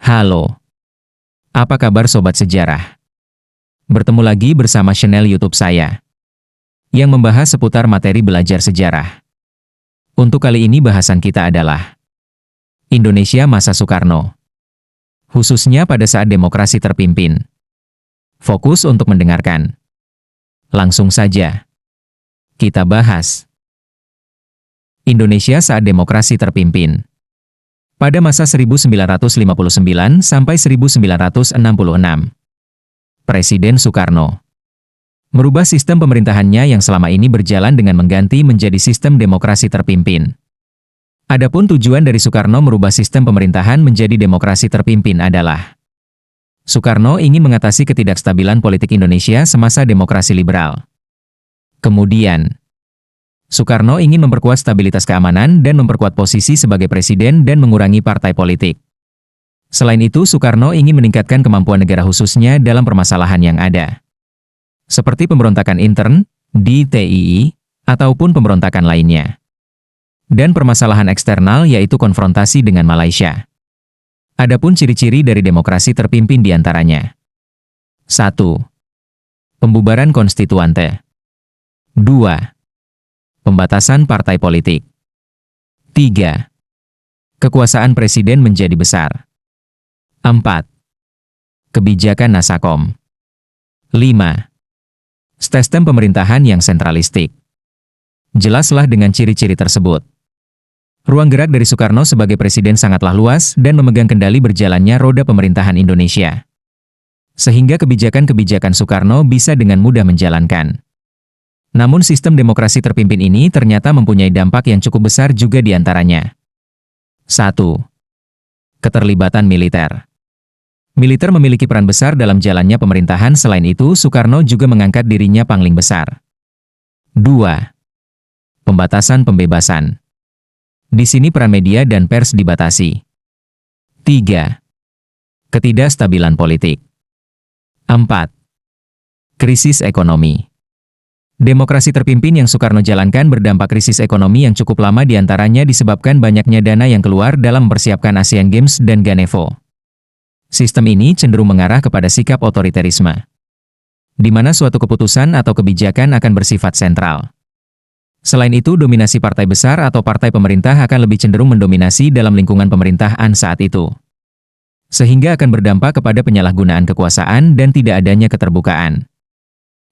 Halo, apa kabar Sobat Sejarah? Bertemu lagi bersama channel YouTube saya, yang membahas seputar materi belajar sejarah. Untuk kali ini bahasan kita adalah Indonesia masa Soekarno, khususnya pada saat demokrasi terpimpin. Fokus untuk mendengarkan. Langsung saja, kita bahas Indonesia saat demokrasi terpimpin. Pada masa 1959 sampai 1966, Presiden Soekarno merubah sistem pemerintahannya yang selama ini berjalan dengan mengganti menjadi sistem demokrasi terpimpin. Adapun tujuan dari Soekarno merubah sistem pemerintahan menjadi demokrasi terpimpin adalah Soekarno ingin mengatasi ketidakstabilan politik Indonesia semasa demokrasi liberal. Kemudian, Soekarno ingin memperkuat stabilitas keamanan dan memperkuat posisi sebagai presiden dan mengurangi partai politik. Selain itu, Soekarno ingin meningkatkan kemampuan negara khususnya dalam permasalahan yang ada, seperti pemberontakan intern, di TII, ataupun pemberontakan lainnya. Dan permasalahan eksternal yaitu konfrontasi dengan Malaysia. Adapun ciri-ciri dari demokrasi terpimpin diantaranya. 1. Pembubaran konstituante. 2. Pembatasan partai politik. 3. Kekuasaan presiden menjadi besar. 4. Kebijakan Nasakom. 5. Sistem pemerintahan yang sentralistik. Jelaslah dengan ciri-ciri tersebut. Ruang gerak dari Soekarno sebagai presiden sangatlah luas dan memegang kendali berjalannya roda pemerintahan Indonesia, sehingga kebijakan-kebijakan Soekarno bisa dengan mudah menjalankan. Namun sistem demokrasi terpimpin ini ternyata mempunyai dampak yang cukup besar juga diantaranya. 1. Keterlibatan militer. Militer memiliki peran besar dalam jalannya pemerintahan. Selain itu, Soekarno juga mengangkat dirinya pangling besar. 2. Pembatasan pembebasan. Di sini peran media dan pers dibatasi. 3. Ketidakstabilan politik. 4. Krisis ekonomi. Demokrasi terpimpin yang Soekarno jalankan berdampak krisis ekonomi yang cukup lama diantaranya disebabkan banyaknya dana yang keluar dalam mempersiapkan Asian Games dan Ganevo. Sistem ini cenderung mengarah kepada sikap otoriterisme, di mana suatu keputusan atau kebijakan akan bersifat sentral. Selain itu, dominasi partai besar atau partai pemerintah akan lebih cenderung mendominasi dalam lingkungan pemerintahan saat itu, sehingga akan berdampak kepada penyalahgunaan kekuasaan dan tidak adanya keterbukaan.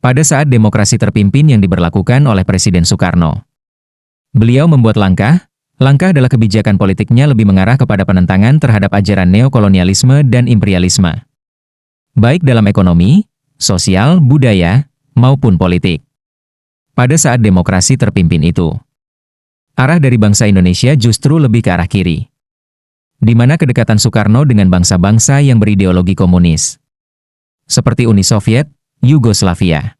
Pada saat demokrasi terpimpin yang diberlakukan oleh Presiden Soekarno, beliau membuat langkah adalah kebijakan politiknya lebih mengarah kepada penentangan terhadap ajaran neokolonialisme dan imperialisme, baik dalam ekonomi, sosial, budaya, maupun politik. Pada saat demokrasi terpimpin itu, arah dari bangsa Indonesia justru lebih ke arah kiri, di mana kedekatan Soekarno dengan bangsa-bangsa yang berideologi komunis, seperti Uni Soviet, Yugoslavia,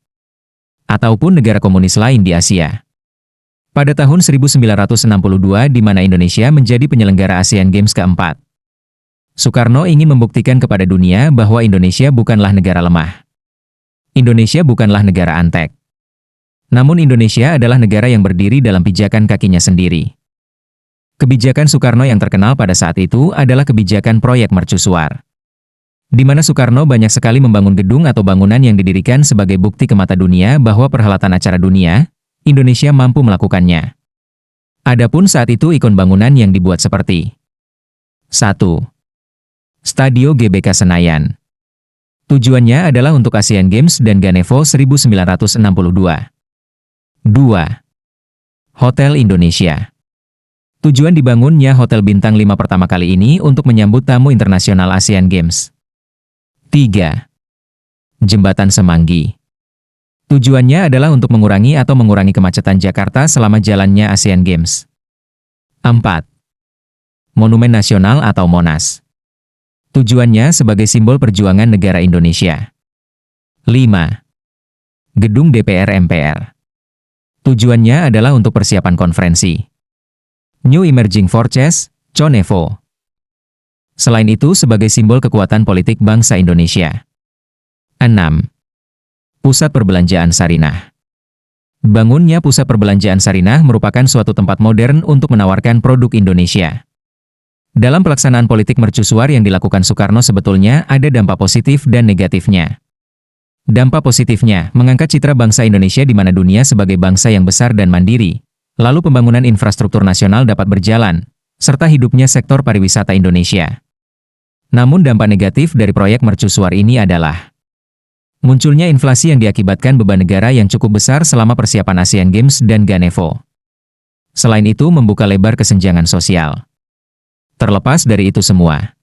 ataupun negara komunis lain di Asia. Pada tahun 1962 di mana Indonesia menjadi penyelenggara Asian Games keempat, Soekarno ingin membuktikan kepada dunia bahwa Indonesia bukanlah negara lemah. Indonesia bukanlah negara antek. Namun Indonesia adalah negara yang berdiri dalam pijakan kakinya sendiri. Kebijakan Soekarno yang terkenal pada saat itu adalah kebijakan proyek mercusuar, di mana Soekarno banyak sekali membangun gedung atau bangunan yang didirikan sebagai bukti ke mata dunia bahwa perhelatan acara dunia, Indonesia mampu melakukannya. Adapun saat itu ikon bangunan yang dibuat seperti 1. Stadio GBK Senayan. Tujuannya adalah untuk Asian Games dan Ganevo 1962. 2. Hotel Indonesia. Tujuan dibangunnya Hotel Bintang 5 pertama kali ini untuk menyambut tamu internasional Asian Games. 3. Jembatan Semanggi. Tujuannya adalah untuk mengurangi kemacetan Jakarta selama jalannya Asian Games. 4. Monumen Nasional atau Monas. Tujuannya sebagai simbol perjuangan negara Indonesia. 5. Gedung DPR MPR. Tujuannya adalah untuk persiapan konferensi New Emerging Forces, CONEVO. Selain itu sebagai simbol kekuatan politik bangsa Indonesia. 6. Pusat Perbelanjaan Sarinah. Bangunnya Pusat Perbelanjaan Sarinah merupakan suatu tempat modern untuk menawarkan produk Indonesia. Dalam pelaksanaan politik mercusuar yang dilakukan Soekarno sebetulnya ada dampak positif dan negatifnya. Dampak positifnya, mengangkat citra bangsa Indonesia di mana dunia sebagai bangsa yang besar dan mandiri, lalu pembangunan infrastruktur nasional dapat berjalan, serta hidupnya sektor pariwisata Indonesia. Namun dampak negatif dari proyek mercusuar ini adalah munculnya inflasi yang diakibatkan beban negara yang cukup besar selama persiapan Asian Games dan Ganevo. Selain itu membuka lebar kesenjangan sosial. Terlepas dari itu semua,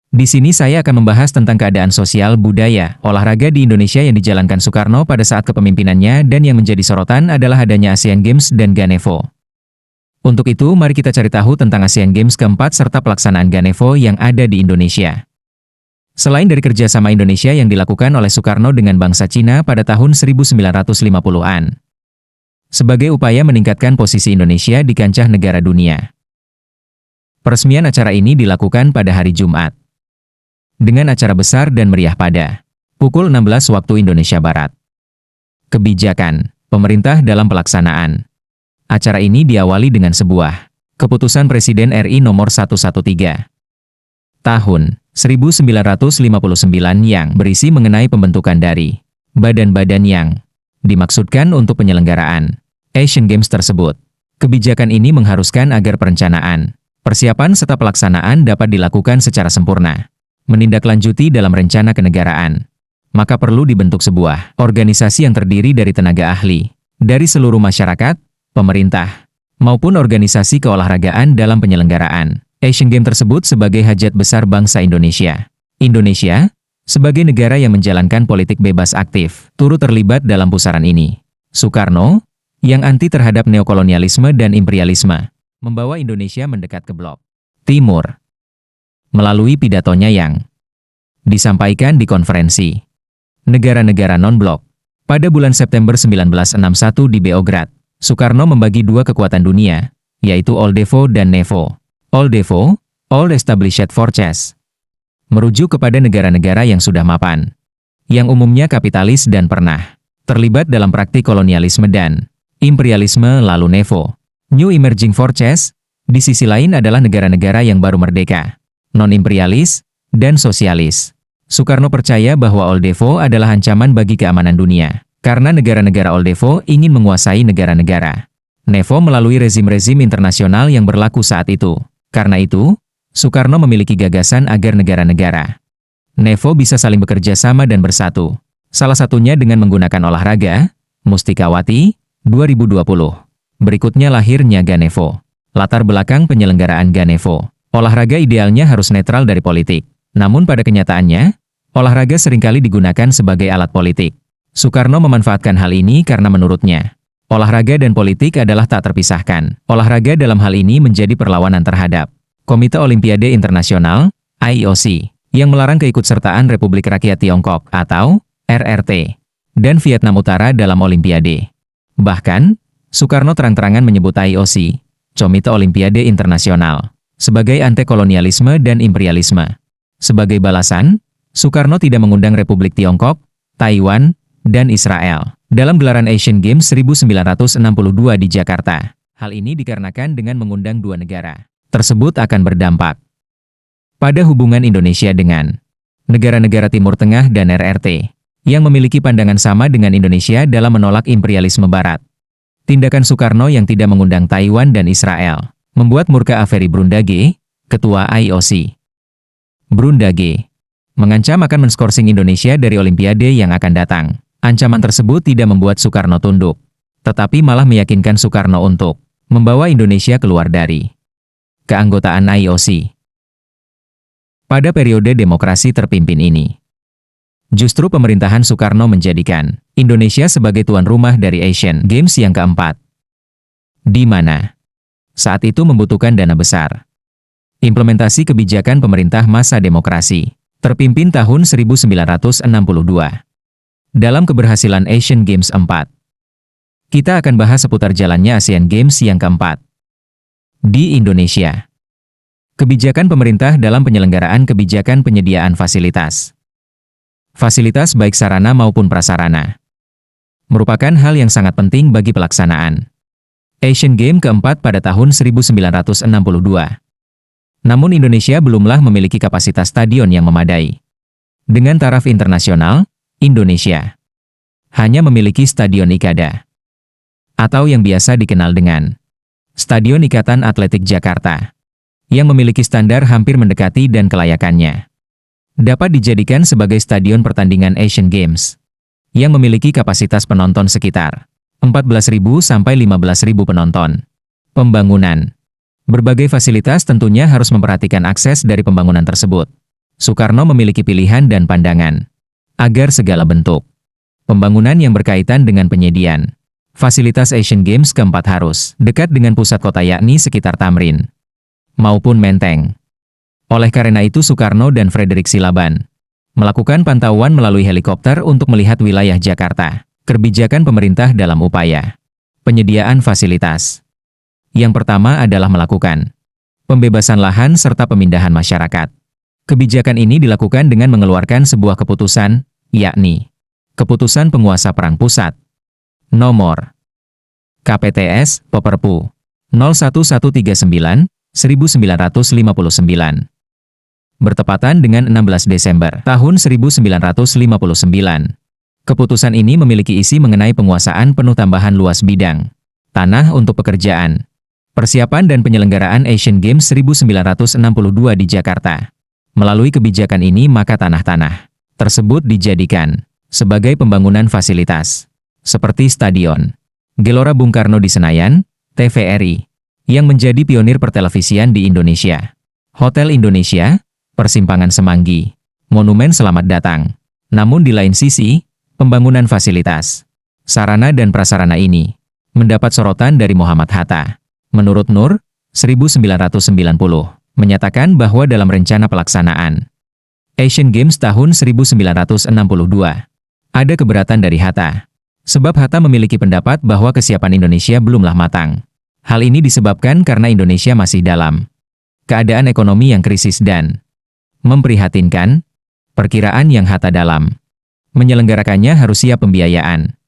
di sini saya akan membahas tentang keadaan sosial, budaya, olahraga di Indonesia yang dijalankan Soekarno pada saat kepemimpinannya dan yang menjadi sorotan adalah adanya Asian Games dan Ganevo. Untuk itu, mari kita cari tahu tentang Asian Games keempat serta pelaksanaan Ganevo yang ada di Indonesia. Selain dari kerjasama Indonesia yang dilakukan oleh Soekarno dengan bangsa Cina pada tahun 1950-an, sebagai upaya meningkatkan posisi Indonesia di kancah negara dunia. Peresmian acara ini dilakukan pada hari Jumat, dengan acara besar dan meriah pada pukul 16 waktu Indonesia Barat. Kebijakan pemerintah dalam pelaksanaan acara ini diawali dengan sebuah keputusan Presiden RI nomor 113 tahun 1959 yang berisi mengenai pembentukan dari badan-badan yang dimaksudkan untuk penyelenggaraan Asian Games tersebut. Kebijakan ini mengharuskan agar perencanaan, persiapan serta pelaksanaan dapat dilakukan secara sempurna. Menindaklanjuti dalam rencana kenegaraan, maka perlu dibentuk sebuah organisasi yang terdiri dari tenaga ahli dari seluruh masyarakat, pemerintah, maupun organisasi keolahragaan dalam penyelenggaraan Asian Games tersebut sebagai hajat besar bangsa Indonesia. Indonesia, sebagai negara yang menjalankan politik bebas aktif, turut terlibat dalam pusaran ini. Soekarno, yang anti terhadap neokolonialisme dan imperialisme, membawa Indonesia mendekat ke blok Timur melalui pidatonya yang disampaikan di konferensi negara-negara non-blok pada bulan September 1961 di Beograd. Soekarno membagi dua kekuatan dunia, yaitu Oldevo dan Nevo. Oldevo, Old Established Forces, merujuk kepada negara-negara yang sudah mapan, yang umumnya kapitalis dan pernah terlibat dalam praktik kolonialisme dan imperialisme. Lalu Nevo, New Emerging Forces, di sisi lain adalah negara-negara yang baru merdeka, non-imperialis, dan sosialis. Soekarno percaya bahwa Oldevo adalah ancaman bagi keamanan dunia, karena negara-negara Oldevo ingin menguasai negara-negara Nevo melalui rezim-rezim internasional yang berlaku saat itu. Karena itu, Soekarno memiliki gagasan agar negara-negara Nevo bisa saling bekerja sama dan bersatu. Salah satunya dengan menggunakan olahraga, Mustikawati, 2020. Berikutnya lahirnya Ganevo. Latar belakang penyelenggaraan Ganevo. Olahraga idealnya harus netral dari politik. Namun pada kenyataannya, olahraga seringkali digunakan sebagai alat politik. Soekarno memanfaatkan hal ini karena menurutnya, olahraga dan politik adalah tak terpisahkan. Olahraga dalam hal ini menjadi perlawanan terhadap Komite Olimpiade Internasional, IOC, yang melarang keikutsertaan Republik Rakyat Tiongkok atau RRT dan Vietnam Utara dalam Olimpiade. Bahkan, Soekarno terang-terangan menyebut IOC, Komite Olimpiade Internasional, sebagai anti-kolonialisme dan imperialisme. Sebagai balasan, Soekarno tidak mengundang Republik Tiongkok, Taiwan, dan Israel dalam gelaran Asian Games 1962 di Jakarta. Hal ini dikarenakan dengan mengundang dua negara tersebut akan berdampak pada hubungan Indonesia dengan negara-negara Timur Tengah dan RRT yang memiliki pandangan sama dengan Indonesia dalam menolak imperialisme Barat. Tindakan Soekarno yang tidak mengundang Taiwan dan Israel membuat murka Avery Brundage, ketua IOC. Brundage mengancam akan menskorsing Indonesia dari Olimpiade yang akan datang. Ancaman tersebut tidak membuat Soekarno tunduk, tetapi malah meyakinkan Soekarno untuk membawa Indonesia keluar dari keanggotaan IOC. Pada periode demokrasi terpimpin ini, justru pemerintahan Soekarno menjadikan Indonesia sebagai tuan rumah dari Asian Games yang keempat, di mana saat itu membutuhkan dana besar. Implementasi kebijakan pemerintah masa demokrasi terpimpin tahun 1962. Dalam keberhasilan Asian Games 4, kita akan bahas seputar jalannya Asian Games yang keempat di Indonesia. Kebijakan pemerintah dalam penyelenggaraan kebijakan penyediaan fasilitas. Fasilitas baik sarana maupun prasarana merupakan hal yang sangat penting bagi pelaksanaan Asian Games keempat pada tahun 1962. Namun Indonesia belumlah memiliki kapasitas stadion yang memadai. Dengan taraf internasional, Indonesia hanya memiliki Stadion Ikada, atau yang biasa dikenal dengan Stadion Ikatan Atletik Jakarta, yang memiliki standar hampir mendekati dan kelayakannya dapat dijadikan sebagai stadion pertandingan Asian Games, yang memiliki kapasitas penonton sekitar 14.000 sampai 15.000 penonton. Pembangunan. Berbagai fasilitas tentunya harus memperhatikan akses dari pembangunan tersebut. Soekarno memiliki pilihan dan pandangan agar segala bentuk pembangunan yang berkaitan dengan penyediaan fasilitas Asian Games keempat harus dekat dengan pusat kota yakni sekitar Tamrin maupun Menteng. Oleh karena itu Soekarno dan Frederick Silaban melakukan pantauan melalui helikopter untuk melihat wilayah Jakarta. Kebijakan pemerintah dalam upaya penyediaan fasilitas. Yang pertama adalah melakukan pembebasan lahan serta pemindahan masyarakat. Kebijakan ini dilakukan dengan mengeluarkan sebuah keputusan, yakni Keputusan Penguasa Perang Pusat Nomor KPTS Peperpu 01139 1959 bertepatan dengan 16 Desember tahun 1959. Keputusan ini memiliki isi mengenai penguasaan penuh tambahan luas bidang tanah untuk pekerjaan, persiapan dan penyelenggaraan Asian Games 1962 di Jakarta. Melalui kebijakan ini maka tanah-tanah tersebut dijadikan sebagai pembangunan fasilitas, seperti Stadion Gelora Bung Karno di Senayan, TVRI, yang menjadi pionir pertelevisian di Indonesia, Hotel Indonesia, Persimpangan Semanggi, Monumen Selamat Datang. Namun di lain sisi, pembangunan fasilitas, sarana dan prasarana ini mendapat sorotan dari Muhammad Hatta. Menurut Nur, 1990, menyatakan bahwa dalam rencana pelaksanaan Asian Games tahun 1962, ada keberatan dari Hatta. Sebab Hatta memiliki pendapat bahwa kesiapan Indonesia belumlah matang. Hal ini disebabkan karena Indonesia masih dalam keadaan ekonomi yang krisis dan memprihatinkan. Perkiraan yang Hatta dalam menyelenggarakannya harus siap pembiayaan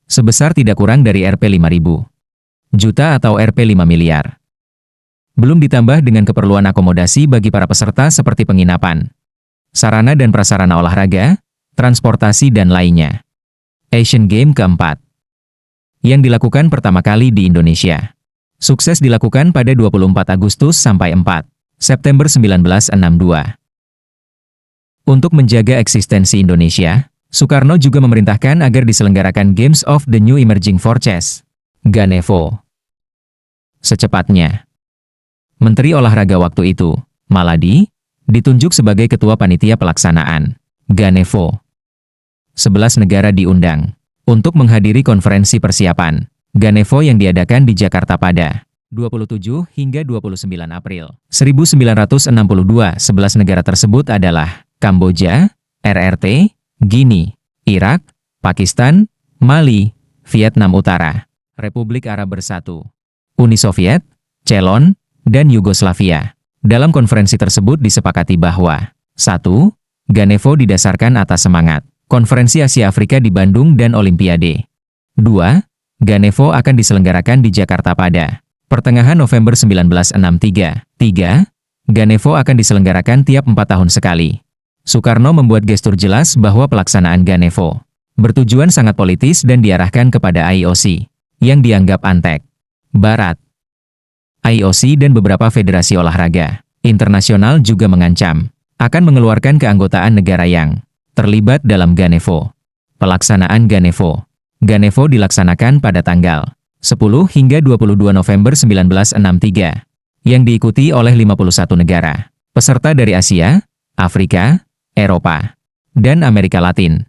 sebesar tidak kurang dari Rp 5.000 juta atau Rp 5 miliar. Belum ditambah dengan keperluan akomodasi bagi para peserta seperti penginapan, sarana dan prasarana olahraga, transportasi dan lainnya. Asian Games keempat yang dilakukan pertama kali di Indonesia. Sukses dilakukan pada 24 Agustus sampai 4 September 1962. Untuk menjaga eksistensi Indonesia, Soekarno juga memerintahkan agar diselenggarakan Games of the New Emerging Forces, GANEVO, secepatnya. Menteri Olahraga waktu itu, Maladi, ditunjuk sebagai Ketua Panitia Pelaksanaan GANEVO. 11 negara diundang untuk menghadiri konferensi persiapan GANEVO yang diadakan di Jakarta pada 27 hingga 29 April 1962. 11 negara tersebut adalah Kamboja, RRT, Guinea, Irak, Pakistan, Mali, Vietnam Utara, Republik Arab Bersatu, Uni Soviet, Ceylon, dan Yugoslavia. Dalam konferensi tersebut disepakati bahwa 1. GANEVO didasarkan atas semangat Konferensi Asia Afrika di Bandung dan Olimpiade. 2. GANEVO akan diselenggarakan di Jakarta pada pertengahan November 1963. 3. GANEVO akan diselenggarakan tiap 4 tahun sekali. Soekarno membuat gestur jelas bahwa pelaksanaan GANEVO bertujuan sangat politis dan diarahkan kepada IOC, yang dianggap antek Barat. IOC dan beberapa federasi olahraga internasional juga mengancam akan mengeluarkan keanggotaan negara yang terlibat dalam GANEVO. Pelaksanaan GANEVO. GANEVO dilaksanakan pada tanggal 10 hingga 22 November 1963, yang diikuti oleh 51 negara peserta dari Asia, Afrika, Eropa, dan Amerika Latin.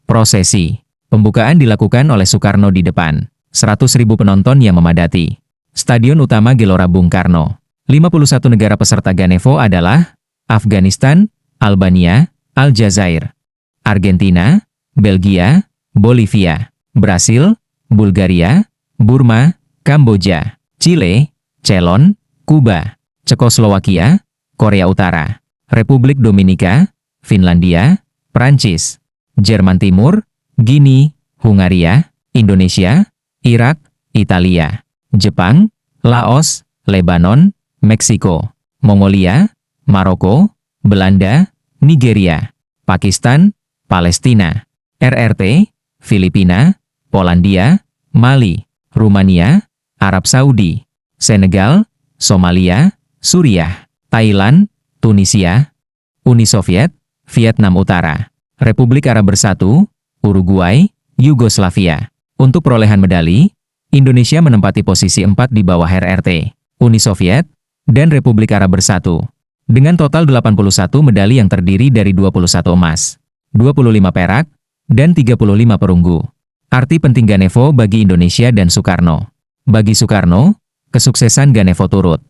Prosesi pembukaan dilakukan oleh Soekarno di depan 100.000 penonton yang memadati Stadion Utama Gelora Bung Karno. 51 negara peserta GANEVO adalah Afghanistan, Albania, Aljazair, Argentina, Belgia, Bolivia, Brasil, Bulgaria, Burma, Kamboja, Chile, Ceylon, Kuba, Cekoslowakia, Korea Utara, Republik Dominika, Finlandia, Prancis, Jerman Timur, Guinea, Hungaria, Indonesia, Irak, Italia, Jepang, Laos, Lebanon, Meksiko, Mongolia, Maroko, Belanda, Nigeria, Pakistan, Palestina, RRT, Filipina, Polandia, Mali, Rumania, Arab Saudi, Senegal, Somalia, Suriah, Thailand, Tunisia, Uni Soviet, Vietnam Utara, Republik Arab Bersatu, Uruguay, Yugoslavia. Untuk perolehan medali, Indonesia menempati posisi 4 di bawah RRT, Uni Soviet, dan Republik Arab Bersatu. Dengan total 81 medali yang terdiri dari 21 emas, 25 perak, dan 35 perunggu. Arti penting Ganevo bagi Indonesia dan Soekarno. Bagi Soekarno, kesuksesan Ganevo turut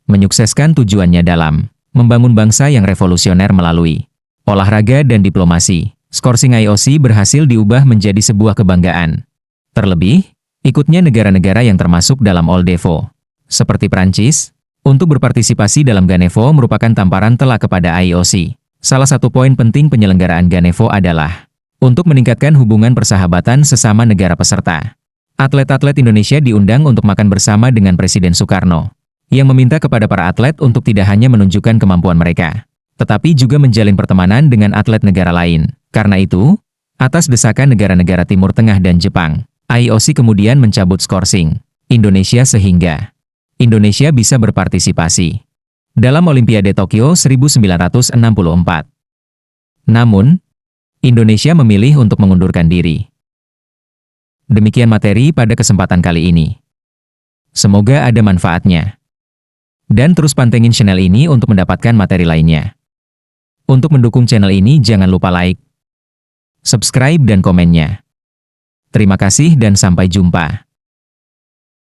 menyukseskan tujuannya dalam membangun bangsa yang revolusioner melalui olahraga dan diplomasi. Skorsing IOC berhasil diubah menjadi sebuah kebanggaan. Terlebih, ikutnya negara-negara yang termasuk dalam Oldevo, seperti Prancis, untuk berpartisipasi dalam Ganevo merupakan tamparan telak kepada IOC. Salah satu poin penting penyelenggaraan Ganevo adalah untuk meningkatkan hubungan persahabatan sesama negara peserta. Atlet-atlet Indonesia diundang untuk makan bersama dengan Presiden Soekarno, yang meminta kepada para atlet untuk tidak hanya menunjukkan kemampuan mereka, tetapi juga menjalin pertemanan dengan atlet negara lain. Karena itu, atas desakan negara-negara Timur Tengah dan Jepang, IOC kemudian mencabut skorsing Indonesia sehingga Indonesia bisa berpartisipasi dalam Olimpiade Tokyo 1964. Namun, Indonesia memilih untuk mengundurkan diri. Demikian materi pada kesempatan kali ini. Semoga ada manfaatnya. Dan terus pantengin channel ini untuk mendapatkan materi lainnya. Untuk mendukung channel ini jangan lupa like, subscribe dan komennya. Terima kasih dan sampai jumpa.